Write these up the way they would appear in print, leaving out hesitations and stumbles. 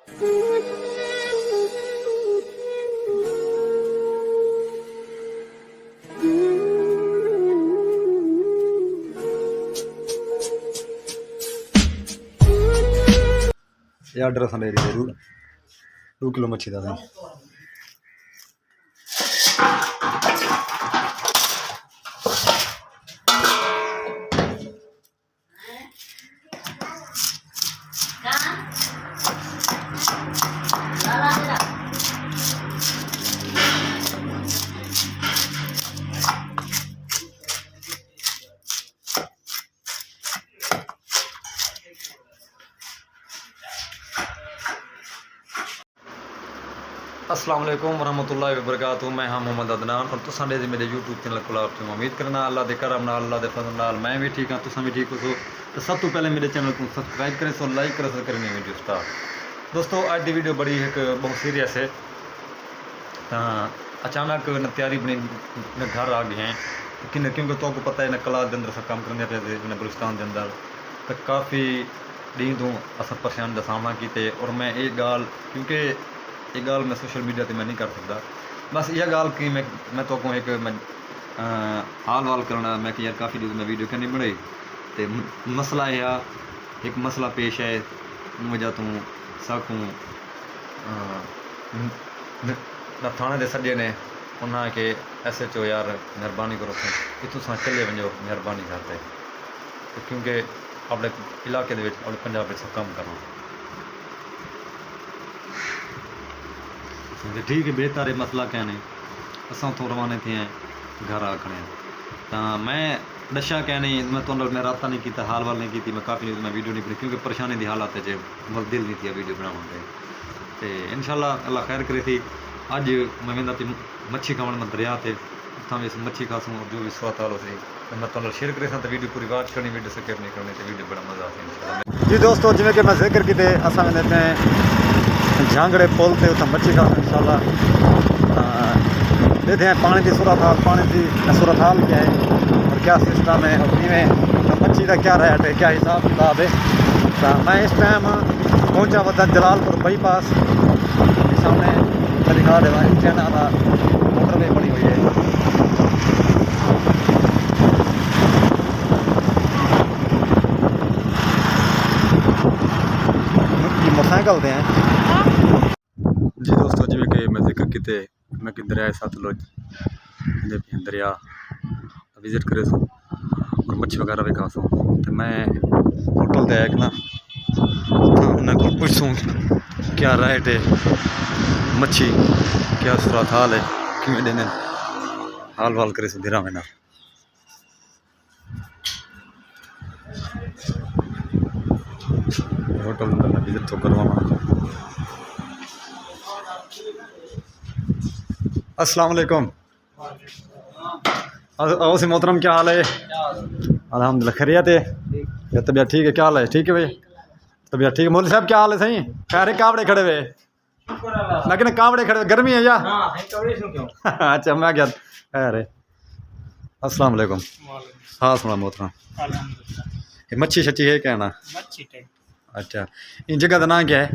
ये ऑर्डर असां ॾेई ॾींदे 2 किलो मच्छी था साईं। अस्सलाम वालेकुम रहमतुल्लाहि व बरकातहू। मैं हाँ मोहम्मद अदनान और तुसां दे मेरे यूट्यूब चैनल को आप उम्मीद करना अल्लाह दे करम नाल अल्लाह दे फजल नाल मैं भी ठीक हाँ, तुसां भी ठीक हो। तो सब तो पहले मेरे चैनल को सब्सक्राइब करें, सो लाइक करें, सो करें वीडियो स्टार्ट। दोस्तों अज की वीडियो बड़ी एक बहुत सीरियस है। अचानक न तैयारी बनी न घर आ गए हैं कि क्योंकि तो आपको पता है न कला के अंदर सब काम करने पे न बलुचिस्तान के अंदर तो काफ़ी डी तो अस परेशान का सामना किए। और मैं ये गाल क्योंकि ये गाल मैं सोशल मीडिया पर मैं नहीं कर सकता, बस यह गाल कि मैं तो को एक मैं हाल वाल करना मैं कि यार काफ़ी दिन मैं वीडियो क्यों नहीं बनाई। तो मसला यह एक मसला पेश है वजह तू सकूँ थाने के सजे ने उन्हें के SHO यार मेहरबानी करो इतों सा चले वजो मेहरबानी करते तो क्योंकि अपने इलाके अपने पंजाब सब काम करना ठीक है बेहतर है। मसला क्या नहीं असा तो रवाने थे घर आखने तो मैं दशा क्या नहीं मैं तो मैं रबता नहीं किया हाल वाल नहीं की मैं काफ़ी मैं वीडियो नहीं बनी क्योंकि परेशानी की हालात मतलब दिल नहीं थी वीडियो बनाने तो इंशाल्लाह अल्लाह खैर करे थी। अज मैं वेंदा पी मच्छी खावन मैं दरिया से उतना भी मच्छी खासूँ और जो भी स्वाद हाल से मैं तो शेयर करे तो वीडियो पूरी बात करनी वीडियो से नहीं करनी तो वीडियो बड़ा मज़ा आता। जी दोस्तों जिमें कि मैं जिक्र किए असा वेंदे झांगड़े पुल से उतना मच्छी खासूँ इंशाल्लाह। देते हैं पानी की सूरत हाल क्या है और क्या सिस्टम है और किमें मच्छी का क्या रेट है क्या हिसाब किताब है। तो मैं इस टाइम पहुंचा वह जलालपुर बाईपास सामने दिखा देवा चाइना का मोटरवे बनी हुई है। ये मोटरसाइकिल हैं जी दोस्तों जिमें कि मैं जिक्र किते मैं कि दरिया सतलुज दरिया विजिट करे सो और मच्छी वगैरह भी खासूँ तो मैं होटल दे एक ना उन्हें पूछूँ क्या रेट है मच्छी क्या सूरत हाल है कि देने हाल वाल करे सो धीरा में ना होटल में विजिट तो करवा। अस्सलाम वालेकुम। आओ सी मोहतरम क्या हाल है? अल्हम्दुलिल्लाह खैरियत है तबीयत ठीक है क्या हाल है? ठीक है भाई तबीयत ठीक है। मौलवी साहब क्या हाल है? सही खैर कावड़े खड़े हुए लेकिन कावड़े खड़े गर्मी है या अच्छा मैं क्या खैर है। अस्सलाम वालेकुम। हाँ सुना मोहतरम ये मच्छी शच्छी है क्या ना? अच्छा इन जगह का नाम क्या है?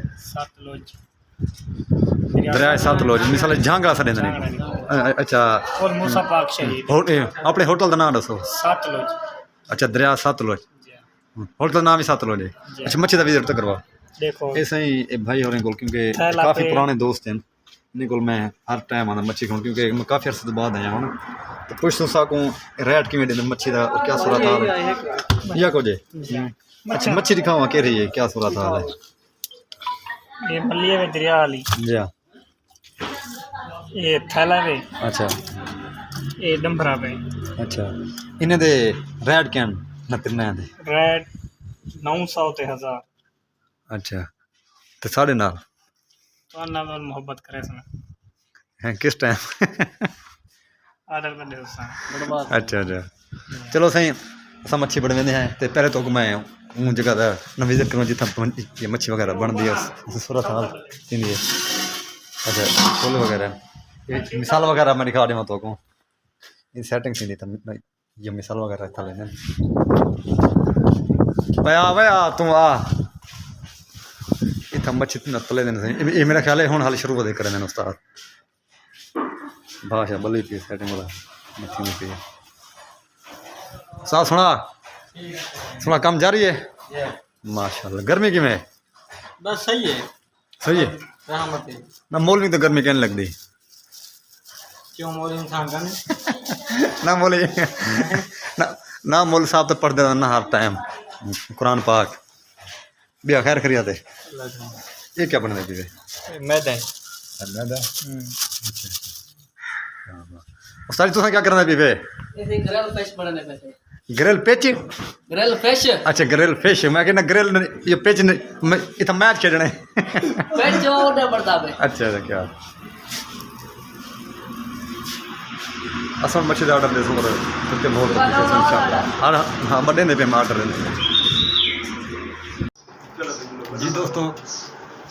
दरिया सतलुज मिसाल झांगा सा देंदे अच्छा अपने होटल का नाम दसो। अच्छा दरिया सतलुज होटल का नाम ही सतलुज है। अच्छा मच्छी का विजिट तो करवा ये सही भाई हो को क्योंकि काफ़ी पुराने दोस्त हैं इन्हें को मैं हर टाइम आना मच्छी खाऊँ क्योंकि मैं काफ़ी अर्से तो बाद आया हूँ तो पुछ तो सकूँ रेट किमें देंगे मच्छी का और क्या सूरत हाल है या कुछ है। अच्छा मच्छी दिखावा कह रही है क्या सूरत हाल है? ये मल्लिया में दरिया वाली जी ये थैला में अच्छा ये डंबरा पे अच्छा इन्हें दे रेट क्या न तिन्ने दे रेट 900 ते 1000। अच्छा तो साढ़े नाल तो ना मोहब्बत करे सना हैं किस टाइम आर्डर कर दे सा। अच्छा अच्छा चलो सही अस मच्छी बड़े वेंदे हैं तो पहले तो मैं उन जगह का न विजिट करूँ जितना ये मच्छी वगैरह बनती है सूरत हाल थी है। अच्छा फुल वगैरह ये मिसाल वगैरह मैं दिखा दूँ तो को ये सेटिंग थी तो ये मिसाल वगैरह था लेने भाई आ तू आ इतना मच्छी तले देने से ये मेरा ख्याल है हुण हाल शुरू करें देने उस्ताद भाषा बल्ली पी सेटिंग वाला मच्छी में पी साफ सुना काम जारी है माशाल्लाह गर्मी की में बस सही है सही है रहमत है ना मोल नहीं तो गर्मी कहने लग दी क्यों मोल इंसान का ना मोल ना मोल साहब तो पढ़ते ना हर टाइम कुरान पाक बिया खैर खरिया थे ये क्या बने पीवे मैदा मैदा उस्ताद तुसा क्या करना पीवे ऐसे ग्रिल फिश बनाने पैसे ग्रिल पिच ग्रिल फिश अच्छा ग्रिल फिश मैं कहना ग्रिल ये पिच इतना मैच खेलने फिश जो ऑर्डर पड़ता है अच्छा अच्छा क्या असल मच्छी का ऑर्डर दे सो तो बहुत इंशाल्लाह हाँ बड़े ने पे ऑर्डर जी दोस्तों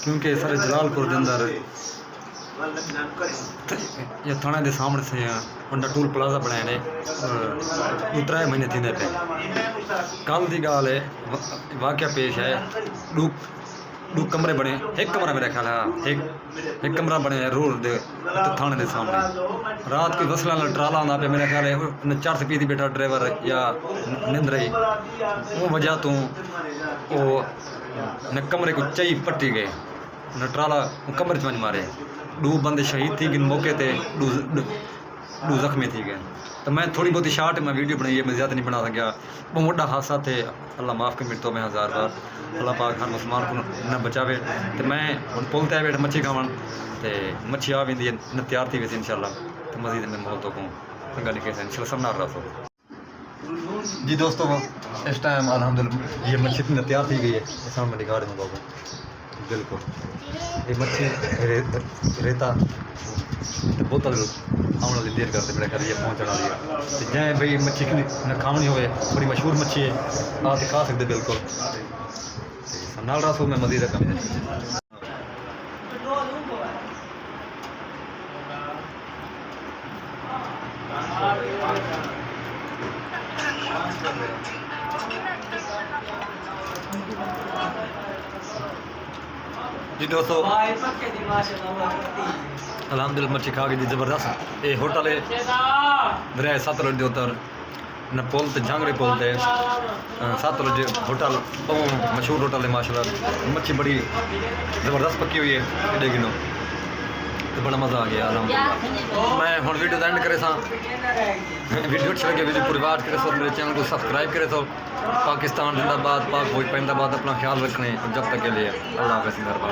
क्योंकि सारे जलालपुर के अंदर ये थाने के सामने से उन्हें टूल प्लाजा बनाए ने 3 महीने थी पे कल की गाल है वाक़या पेश है दो कमरे बने एक कमरा मेरा ख्याल है एक कमरा बने रोड दे थाने के सामने रात कोई वसला ट्राला आंदा पे मेरा ख्याल है 4 से पीती बैठा ड्राइवर या निंद रही वो वजह तो वो न कमरे को चाई पट्टी गए न ट्राला कमरे च मारे 2 बंदे शहीद थी गए मौके पे 2 जख्मी थी गए तो मैं थोड़ी बहुत शार्ट में वीडियो बनाई है मैं ज़्यादा नहीं बना सकिया बहुत बड़ा हादसा थे अल्लाह माफ़ कर मिलता मैं 1000 बार अल्लाह पाक हर मुसलमान को न बचावे तो मैं हम पुल ते बैठ मच्छी खावन तो मच्छी आ भी न तैयार थी वैसे इंशाल्लाह तो मज़ीद में मोहतो को संगा लिखे इंशाल्लाह सब ना रहा जी दोस्तों इस टाइम अल्हम्दुलिल्लाह ये मच्छी इतनी तैयार थी गई है सामने दिखा रहे हैं बाबू बिल्कुल ये मच्छी रेता तो बोतल आने वाली देर करते मेरे घर ये पहुँचने वाली है तो जै भाई मच्छी की न खानी हो बड़ी मशहूर मच्छी है आप खा सकते बिल्कुल नाल रसो में मज़ीद कमी जी दोस्तों अल्हम्दुलिल्लाह मच्छी खा के जी ज़बरदस्त ये होटल है दरिया सतलुज के उधर न पुल ते झांगरे पुल ते सतलुज होटल मशहूर होटल है माशाल्लाह मच्छी बड़ी ज़बरदस्त पक्की हुई है एडे किलो तो बड़ा मज़ा आ गया अल्हम्दुलिल्लाह मैं हम वीडियो एंड करे सा वीडियो अच्छी लगे वीडियो पूरी बात करे सो मेरे चैनल को सब्सक्राइब करे सो पाकिस्तान जिंदाबाद पाक फौज जिंदाबाद अपना ख्याल रखने जब तक के लिए अल्लाह हाफ़िज़।